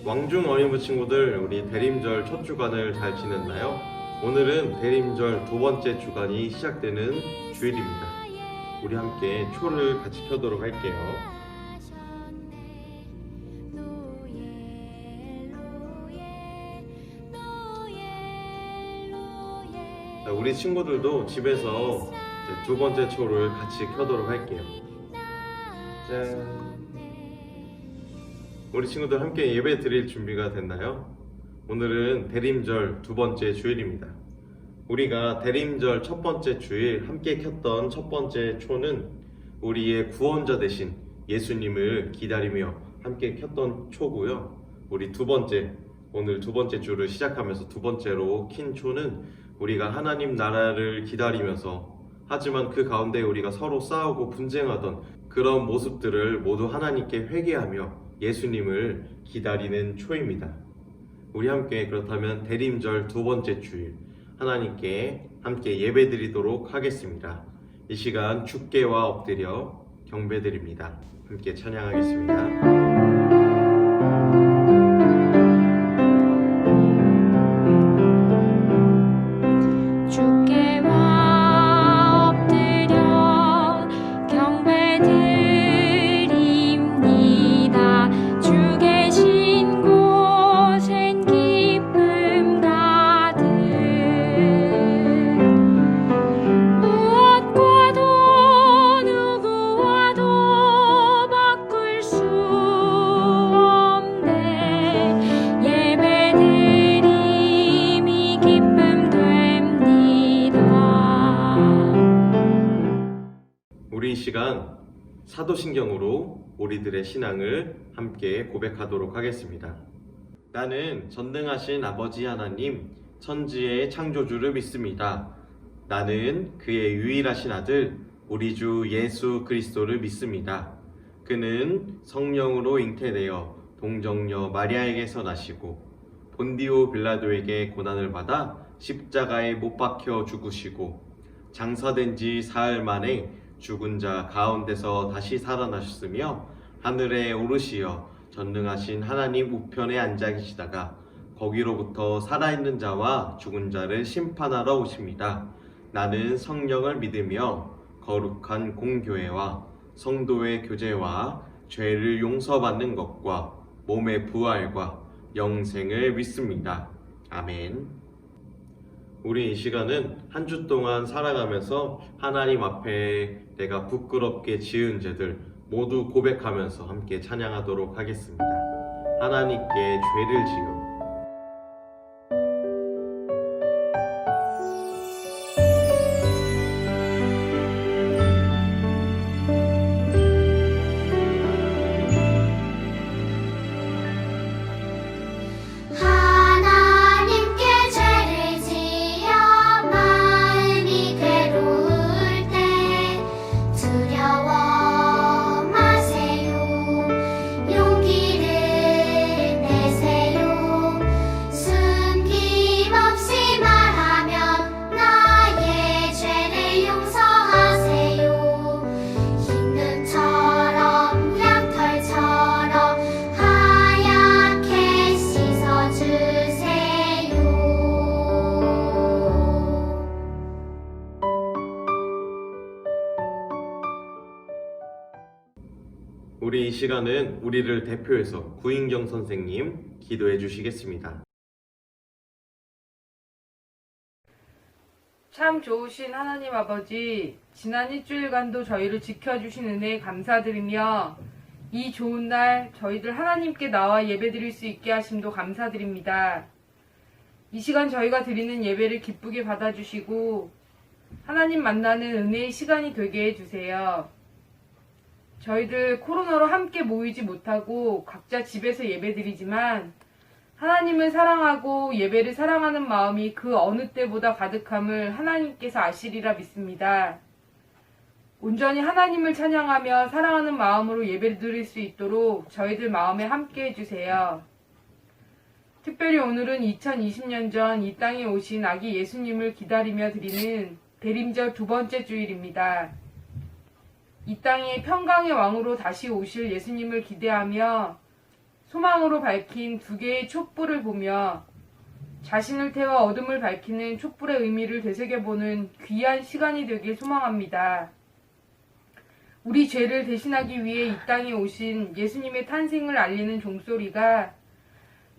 왕중 어린이부 친구들, 우리 대림절 첫 주간을 잘 지냈나요? 오늘은 대림절 두 번째 주간이 시작되는 주일입니다. 우리 함께 초를 같이 펴도록 할게요. 자, 우리 친구들도 집에서 이제 두 번째 초를 같이 켜도록 할게요. 짠. 우리 친구들 함께 예배 드릴 준비가 됐나요? 오늘은 대림절 두 번째 주일입니다. 우리가 대림절 첫 번째 주일 함께 켰던 첫 번째 초는 우리의 구원자 되신 예수님을 기다리며 함께 켰던 초고요. 우리 오늘 두 번째 주를 시작하면서 두 번째로 킨 초는 우리가 하나님 나라를 기다리면서, 하지만 그 가운데 우리가 서로 싸우고 분쟁하던 그런 모습들을 모두 하나님께 회개하며 예수님을 기다리는 초입니다. 우리 함께 그렇다면 대림절 두 번째 주일 하나님께 함께 예배드리도록 하겠습니다. 이 시간 주께와 엎드려 경배드립니다. 함께 찬양하겠습니다. 우리 이 시간 사도신경으로 우리들의 신앙을 함께 고백하도록 하겠습니다. 나는 전능하신 아버지 하나님, 천지의 창조주를 믿습니다. 나는 그의 유일하신 아들, 우리 주 예수 그리스도를 믿습니다. 그는 성령으로 잉태되어 동정녀 마리아에게서 나시고 본디오 빌라도에게 고난을 받아 십자가에 못 박혀 죽으시고 장사된 지 사흘 만에 죽은 자 가운데서 다시 살아나셨으며 하늘에 오르시어 전능하신 하나님 우편에 앉아 계시다가 거기로부터 살아있는 자와 죽은 자를 심판하러 오십니다. 나는 성령을 믿으며 거룩한 공교회와 성도의 교제와 죄를 용서받는 것과 몸의 부활과 영생을 믿습니다. 아멘. 우리 이 시간은 한 주 동안 살아가면서 하나님 앞에 내가 부끄럽게 지은 죄들 모두 고백하면서 함께 찬양하도록 하겠습니다. 하나님께 죄를 지어 우리 이 시간은 우리를 대표해서 구인경 선생님 기도해 주시겠습니다. 참 좋으신 하나님 아버지, 지난 일주일간도 저희를 지켜주신 은혜에 감사드리며 이 좋은 날 저희들 하나님께 나와 예배드릴 수 있게 하심도 감사드립니다. 이 시간 저희가 드리는 예배를 기쁘게 받아주시고 하나님 만나는 은혜의 시간이 되게 해주세요. 저희들 코로나로 함께 모이지 못하고 각자 집에서 예배드리지만 하나님을 사랑하고 예배를 사랑하는 마음이 그 어느 때보다 가득함을 하나님께서 아시리라 믿습니다. 온전히 하나님을 찬양하며 사랑하는 마음으로 예배를 드릴 수 있도록 저희들 마음에 함께 해주세요. 특별히 오늘은 2020년 전 이 땅에 오신 아기 예수님을 기다리며 드리는 대림절 두 번째 주일입니다. 이 땅에 평강의 왕으로 다시 오실 예수님을 기대하며 소망으로 밝힌 두 개의 촛불을 보며 자신을 태워 어둠을 밝히는 촛불의 의미를 되새겨보는 귀한 시간이 되길 소망합니다. 우리 죄를 대신하기 위해 이 땅에 오신 예수님의 탄생을 알리는 종소리가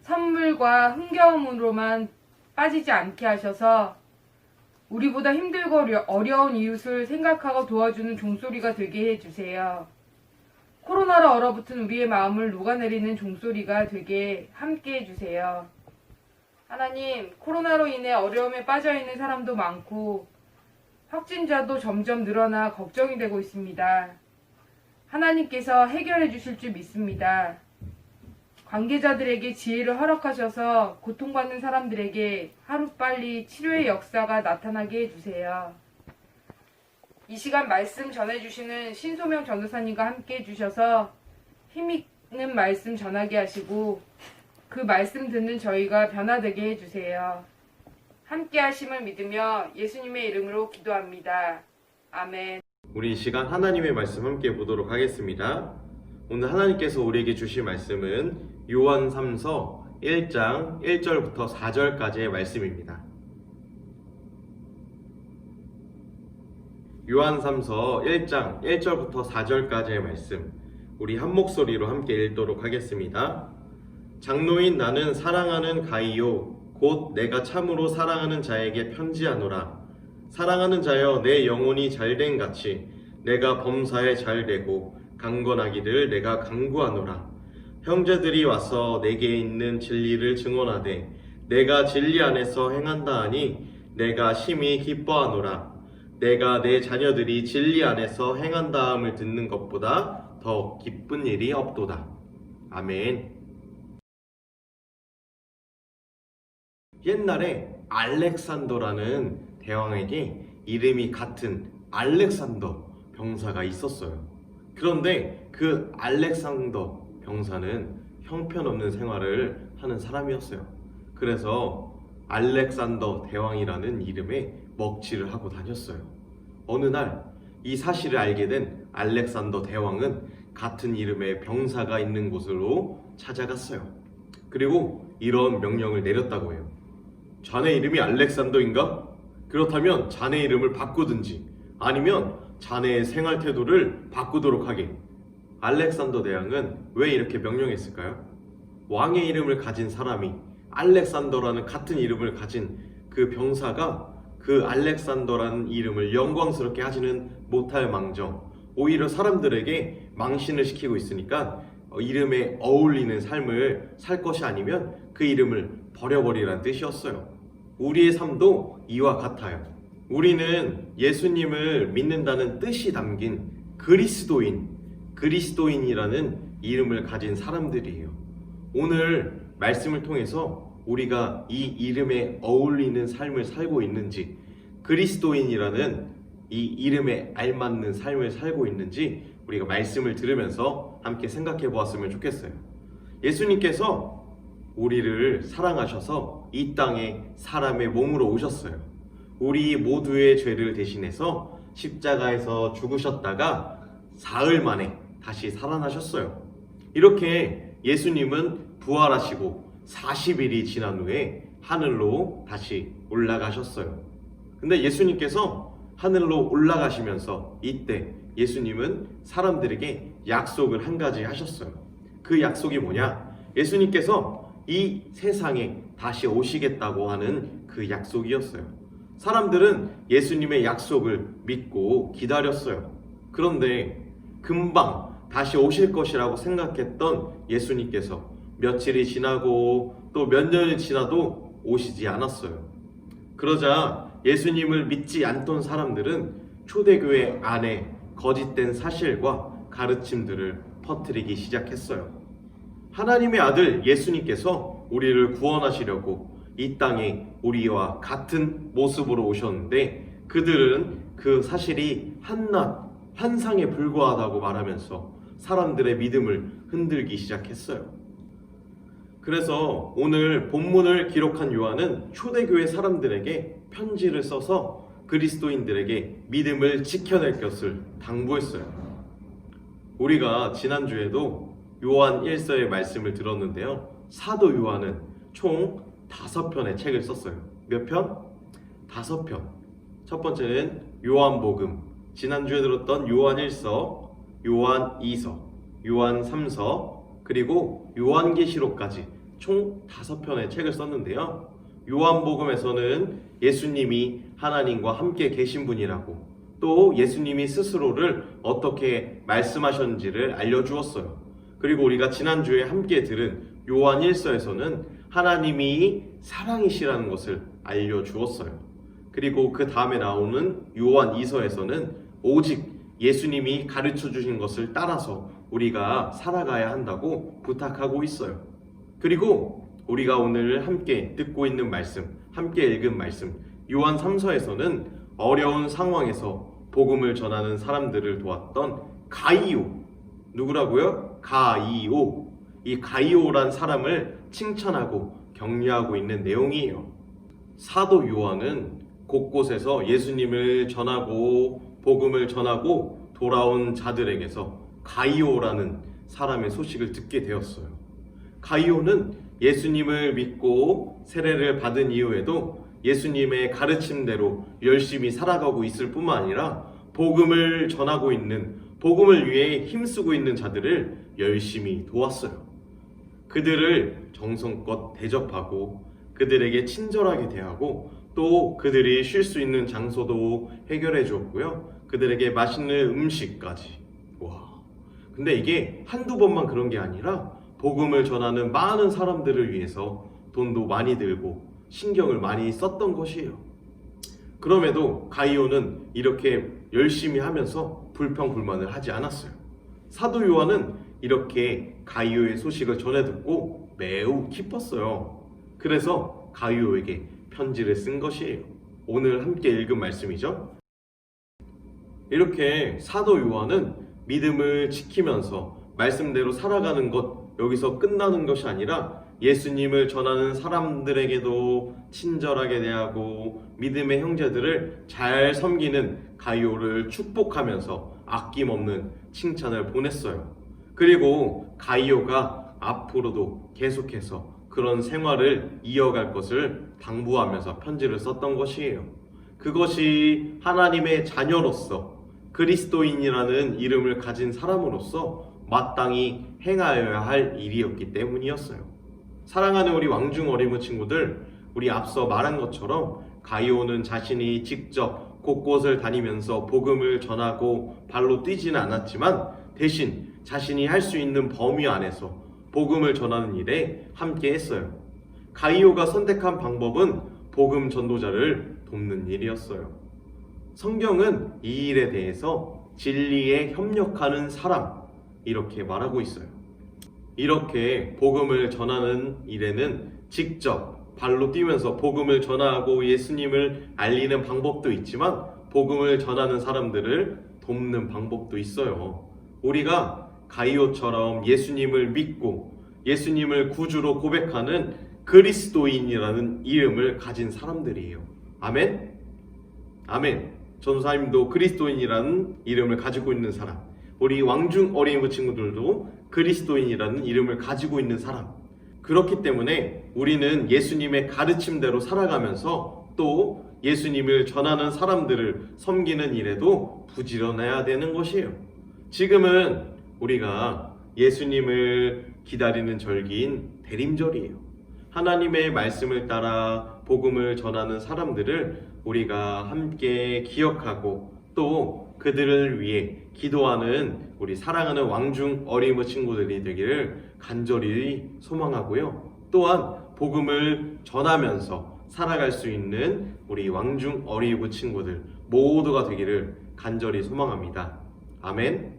선물과 흥겨움으로만 빠지지 않게 하셔서 우리보다 힘들고 어려운 이웃을 생각하고 도와주는 종소리가 되게 해주세요. 코로나로 얼어붙은 우리의 마음을 녹아내리는 종소리가 되게 함께 해주세요. 하나님, 코로나로 인해 어려움에 빠져있는 사람도 많고 확진자도 점점 늘어나 걱정이 되고 있습니다. 하나님께서 해결해 주실 줄 믿습니다. 관계자들에게 지혜를 허락하셔서 고통받는 사람들에게 하루빨리 치료의 역사가 나타나게 해주세요. 이 시간 말씀 전해주시는 신소명 전도사님과 함께 해주셔서 힘있는 말씀 전하게 하시고 그 말씀 듣는 저희가 변화되게 해주세요. 함께 하심을 믿으며 예수님의 이름으로 기도합니다. 아멘. 우리 이 시간 하나님의 말씀 함께 보도록 하겠습니다. 오늘 하나님께서 우리에게 주실 말씀은 요한 3서 1장 1절부터 4절까지의 말씀입니다. 요한 3서 1장 1절부터 4절까지의 말씀, 우리 한 목소리로 함께 읽도록 하겠습니다. 장로인 나는 사랑하는 가이요 곧 내가 참으로 사랑하는 자에게 편지하노라. 사랑하는 자여, 내 영혼이 잘된 같이 내가 범사에 잘되고 강건하기를 내가 간구하노라. 형제들이 와서 내게 있는 진리를 증언하되 내가 진리 안에서 행한다 하니 내가 심히 기뻐하노라. 내가 내 자녀들이 진리 안에서 행한다함을 듣는 것보다 더 기쁜 일이 없도다. 아멘. 옛날에 알렉산더라는 대왕에게 이름이 같은 알렉산더 병사가 있었어요. 그런데 그 알렉산더 병사는 형편없는 생활을 하는 사람이었어요. 그래서 알렉산더 대왕이라는 이름에 먹칠을 하고 다녔어요. 어느 날 이 사실을 알게 된 알렉산더 대왕은 같은 이름의 병사가 있는 곳으로 찾아갔어요. 그리고 이런 명령을 내렸다고 해요. 자네 이름이 알렉산더인가? 그렇다면 자네 이름을 바꾸든지 아니면 자네의 생활 태도를 바꾸도록 하게. 알렉산더 대왕은 왜 이렇게 명령했을까요? 왕의 이름을 가진 사람이 알렉산더라는 같은 이름을 가진 그 병사가 그 알렉산더라는 이름을 영광스럽게 하지는 못할 망정 오히려 사람들에게 망신을 시키고 있으니까 이름에 어울리는 삶을 살 것이 아니면 그 이름을 버려버리라는 뜻이었어요. 우리의 삶도 이와 같아요. 우리는 예수님을 믿는다는 뜻이 담긴 그리스도인이라는 이름을 가진 사람들이에요. 오늘 말씀을 통해서 우리가 이 이름에 어울리는 삶을 살고 있는지, 그리스도인이라는 이 이름에 알맞는 삶을 살고 있는지 우리가 말씀을 들으면서 함께 생각해 보았으면 좋겠어요. 예수님께서 우리를 사랑하셔서 이 땅에 사람의 몸으로 오셨어요. 우리 모두의 죄를 대신해서 십자가에서 죽으셨다가 사흘 만에 다시 살아나셨어요. 이렇게 예수님은 부활하시고 40일이 지난 후에 하늘로 다시 올라가셨어요. 근데 예수님께서 하늘로 올라가시면서 이때 예수님은 사람들에게 약속을 한 가지 하셨어요. 그 약속이 뭐냐? 예수님께서 이 세상에 다시 오시겠다고 하는 그 약속이었어요. 사람들은 예수님의 약속을 믿고 기다렸어요. 그런데 금방 다시 오실 것이라고 생각했던 예수님께서 며칠이 지나고 또 몇 년이 지나도 오시지 않았어요. 그러자 예수님을 믿지 않던 사람들은 초대교회 안에 거짓된 사실과 가르침들을 퍼뜨리기 시작했어요. 하나님의 아들 예수님께서 우리를 구원하시려고 이 땅에 우리와 같은 모습으로 오셨는데 그들은 그 사실이 한낱 환상에 불과하다고 말하면서 사람들의 믿음을 흔들기 시작했어요. 그래서 오늘 본문을 기록한 요한은 초대교회 사람들에게 편지를 써서 그리스도인들에게 믿음을 지켜낼 것을 당부했어요. 우리가 지난주에도 요한 1서의 말씀을 들었는데요. 사도 요한은 총 5편의 책을 썼어요. 몇 편? 5편. 첫 번째는 요한복음, 지난주에 들었던 요한 1서, 요한 2서, 요한 3서, 그리고 요한계시록까지 총 5편의 책을 썼는데요. 요한복음에서는 예수님이 하나님과 함께 계신 분이라고, 또 예수님이 스스로를 어떻게 말씀하셨는지를 알려주었어요. 그리고 우리가 지난주에 함께 들은 요한 1서에서는 하나님이 사랑이시라는 것을 알려주었어요. 그리고 그 다음에 나오는 요한 2서에서는 오직 예수님이 가르쳐 주신 것을 따라서 우리가 살아가야 한다고 부탁하고 있어요. 그리고 우리가 오늘 함께 듣고 있는 말씀, 함께 읽은 말씀, 요한 3서에서는 어려운 상황에서 복음을 전하는 사람들을 도왔던 가이오, 누구라고요? 가이오. 이 가이오란 사람을 칭찬하고 격려하고 있는 내용이에요. 사도 요한은 곳곳에서 예수님을 전하고 복음을 전하고 돌아온 자들에게서 가이오라는 사람의 소식을 듣게 되었어요. 가이오는 예수님을 믿고 세례를 받은 이후에도 예수님의 가르침대로 열심히 살아가고 있을 뿐만 아니라 복음을 전하고 있는, 복음을 위해 힘쓰고 있는 자들을 열심히 도왔어요. 그들을 정성껏 대접하고 그들에게 친절하게 대하고 또 그들이 쉴 수 있는 장소도 해결해 주었고요. 그들에게 맛있는 음식까지. 와. 근데 이게 한두 번만 그런 게 아니라 복음을 전하는 많은 사람들을 위해서 돈도 많이 들고 신경을 많이 썼던 것이에요. 그럼에도 가이오는 이렇게 열심히 하면서 불평불만을 하지 않았어요. 사도 요한은 이렇게 가이오의 소식을 전해 듣고 매우 기뻤어요. 그래서 가이오에게 편지를 쓴 것이에요. 오늘 함께 읽은 말씀이죠. 이렇게 사도 요한은 믿음을 지키면서 말씀대로 살아가는 것, 여기서 끝나는 것이 아니라 예수님을 전하는 사람들에게도 친절하게 대하고 믿음의 형제들을 잘 섬기는 가이오를 축복하면서 아낌없는 칭찬을 보냈어요. 그리고 가이오가 앞으로도 계속해서 그런 생활을 이어갈 것을 당부하면서 편지를 썼던 것이에요. 그것이 하나님의 자녀로서 그리스도인이라는 이름을 가진 사람으로서 마땅히 행하여야 할 일이었기 때문이었어요. 사랑하는 우리 왕중 어린이 친구들, 우리 앞서 말한 것처럼 가이오는 자신이 직접 곳곳을 다니면서 복음을 전하고 발로 뛰지는 않았지만 대신 자신이 할 수 있는 범위 안에서 복음을 전하는 일에 함께 했어요. 가이오가 선택한 방법은 복음 전도자를 돕는 일이었어요. 성경은 이 일에 대해서 진리에 협력하는 사람, 이렇게 말하고 있어요. 이렇게 복음을 전하는 일에는 직접 발로 뛰면서 복음을 전하고 예수님을 알리는 방법도 있지만 복음을 전하는 사람들을 돕는 방법도 있어요. 우리가 가이오처럼 예수님을 믿고 예수님을 구주로 고백하는 그리스도인이라는 이름을 가진 사람들이에요. 아멘? 아멘. 전사님도 그리스도인이라는 이름을 가지고 있는 사람, 우리 왕중 어린이 친구들도 그리스도인이라는 이름을 가지고 있는 사람. 그렇기 때문에 우리는 예수님의 가르침대로 살아가면서 또 예수님을 전하는 사람들을 섬기는 일에도 부지런해야 되는 것이에요. 지금은 우리가 예수님을 기다리는 절기인 대림절이에요. 하나님의 말씀을 따라 복음을 전하는 사람들을 우리가 함께 기억하고 또 그들을 위해 기도하는 우리 사랑하는 왕중 어린이 친구들이 되기를 간절히 소망하고요. 또한 복음을 전하면서 살아갈 수 있는 우리 왕중 어린이 친구들 모두가 되기를 간절히 소망합니다. 아멘.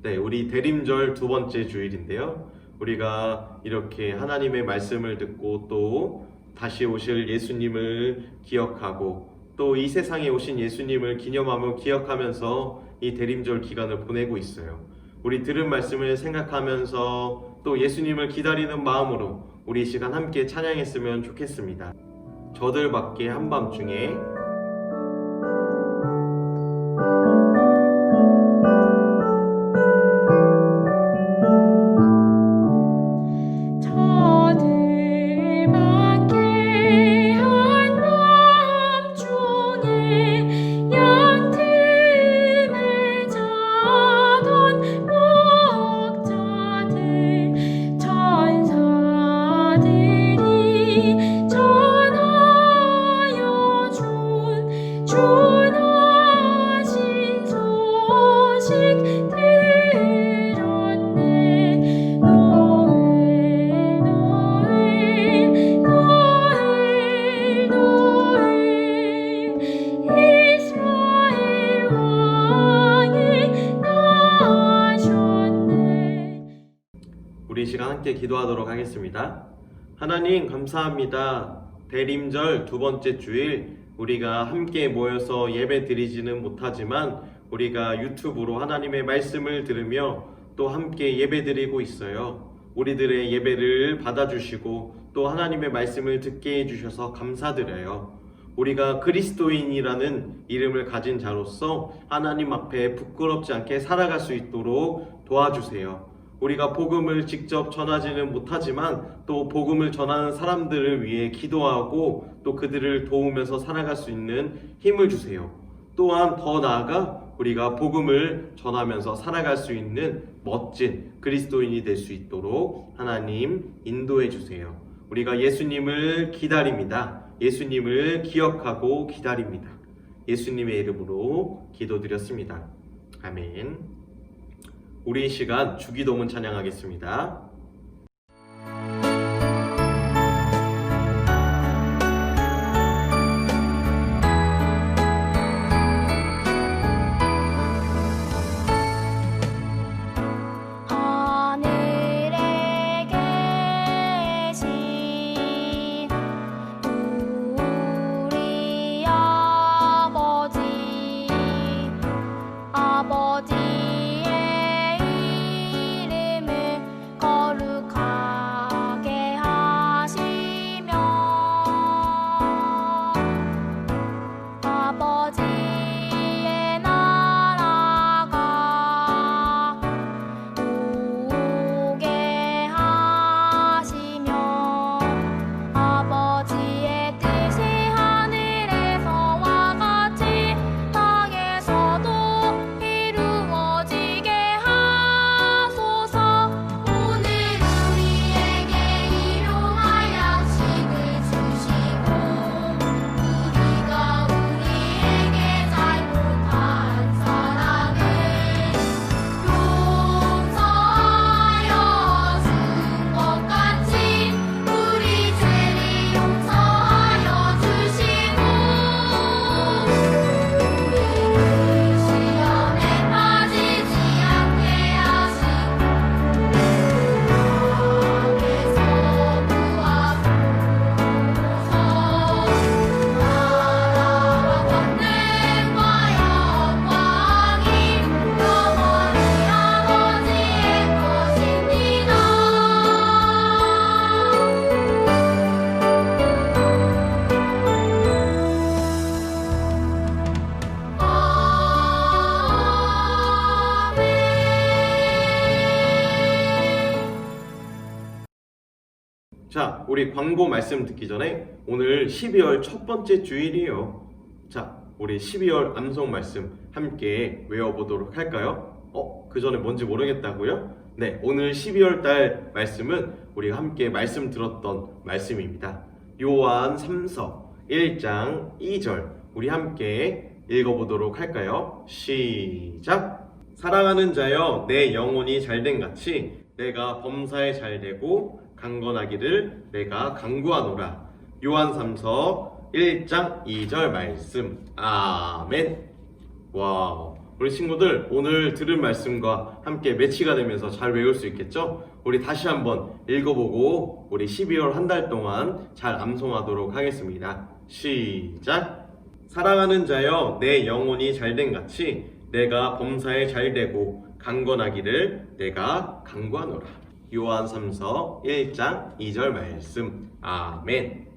네, 우리 대림절 2번째 주일인데요. 우리가 이렇게 하나님의 말씀을 듣고 또 다시 오실 예수님을 기억하고 또 이 세상에 오신 예수님을 기념하며 기억하면서 이 대림절 기간을 보내고 있어요. 우리 들은 말씀을 생각하면서 또 예수님을 기다리는 마음으로 우리 이 시간 함께 찬양했으면 좋겠습니다. 저들 밖에 한밤중에 우리 이 시간 함께 기도하도록 하겠습니다. 하나님 감사합니다. 대림절 두 번째 주일 우리가 함께 모여서 예배 드리지는 못하지만 우리가 유튜브로 하나님의 말씀을 들으며 또 함께 예배 드리고 있어요. 우리들의 예배를 받아주시고 또 하나님의 말씀을 듣게 해주셔서 감사드려요. 우리가 그리스도인이라는 이름을 가진 자로서 하나님 앞에 부끄럽지 않게 살아갈 수 있도록 도와주세요. 우리가 복음을 직접 전하지는 못하지만 또 복음을 전하는 사람들을 위해 기도하고 또 그들을 도우면서 살아갈 수 있는 힘을 주세요. 또한 더 나아가 우리가 복음을 전하면서 살아갈 수 있는 멋진 그리스도인이 될 수 있도록 하나님 인도해 주세요. 우리가 예수님을 기다립니다. 예수님을 기억하고 기다립니다. 예수님의 이름으로 기도드렸습니다. 아멘. 우리 이 시간 주기도문 찬양하겠습니다. 하늘에 계신 우리 아버지, 아버지의 이름을 거룩하게 하시며 아버지의 나라가 오게 하시며 아버지의 뜻이 하늘에서와 같이 땅에서도 이루어지게 하소서. 오늘 우리에게 일용할 양식을 주시고 우리가 우리에게 잘못한 사람을 용서하여 준 것 같이 우리 죄를 용서하여 주시고 우리를 시험에 빠지지 않게 하시고 악에서 구하소서. 나라와 권능과 영광이 영원히 아버지의 것입니다. 자, 우리 광고 말씀 듣기 전에 오늘 12월 첫 번째 주일이에요. 자, 우리 12월 암송 말씀 함께 외워보도록 할까요? 그 전에 뭔지 모르겠다고요? 네, 오늘 12월 달 말씀은 우리가 함께 말씀 들었던 말씀입니다. 요한 3서 1장 2절 우리 함께 읽어보도록 할까요? 시작! 사랑하는 자여, 내 영혼이 잘된 같이 내가 범사에 잘되고 강건하기를 내가 간구하노라. 요한 3서 1장 2절 말씀. 아멘. 와, 우리 친구들 오늘 들은 말씀과 함께 매치가 되면서 잘 외울 수 있겠죠? 우리 다시 한번 읽어보고 우리 12월 한 달 동안 잘 암송하도록 하겠습니다. 시작! 사랑하는 자여, 내 영혼이 잘된 같이 내가 범사에 잘되고 강건하기를 내가 간구하노라. 요한 3서 1장 2절 말씀. 아멘.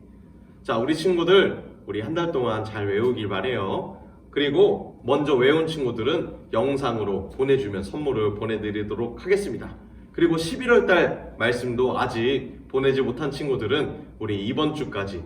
자, 우리 친구들 우리 한 달 동안 잘 외우길 바래요. 그리고 먼저 외운 친구들은 영상으로 보내주면 선물을 보내드리도록 하겠습니다. 그리고 11월 달 말씀도 아직 보내지 못한 친구들은 우리 이번 주까지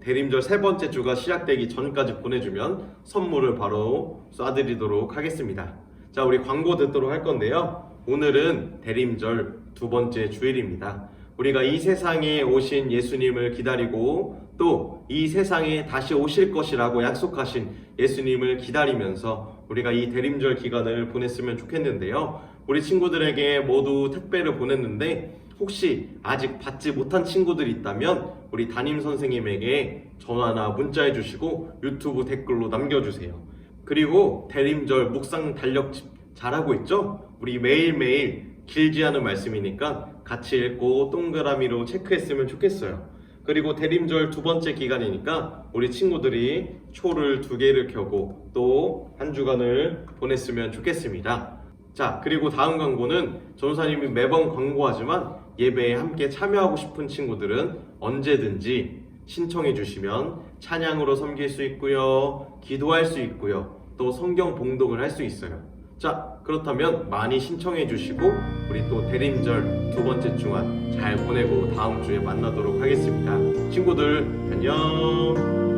대림절 세 번째 주가 시작되기 전까지 보내주면 선물을 바로 쏴드리도록 하겠습니다. 자, 우리 광고 듣도록 할 건데요. 오늘은 대림절 두 번째 주일입니다. 우리가 이 세상에 오신 예수님을 기다리고 또 이 세상에 다시 오실 것이라고 약속하신 예수님을 기다리면서 우리가 이 대림절 기간을 보냈으면 좋겠는데요. 우리 친구들에게 모두 택배를 보냈는데 혹시 아직 받지 못한 친구들이 있다면 우리 담임 선생님에게 전화나 문자해 주시고 유튜브 댓글로 남겨주세요. 그리고 대림절 묵상 달력집 잘하고 있죠? 우리 매일매일 길지 않은 말씀이니까 같이 읽고 동그라미로 체크했으면 좋겠어요. 그리고 대림절 두 번째 기간이니까 우리 친구들이 초를 2개를 켜고 또 한 주간을 보냈으면 좋겠습니다. 자, 그리고 다음 광고는 전도사님이 매번 광고하지만 예배에 함께 참여하고 싶은 친구들은 언제든지 신청해 주시면 찬양으로 섬길 수 있고요, 기도할 수 있고요, 또 성경 봉독을 할 수 있어요. 자, 그렇다면 많이 신청해 주시고 우리 또 대림절 두 번째 주간 잘 보내고 다음 주에 만나도록 하겠습니다. 친구들 안녕.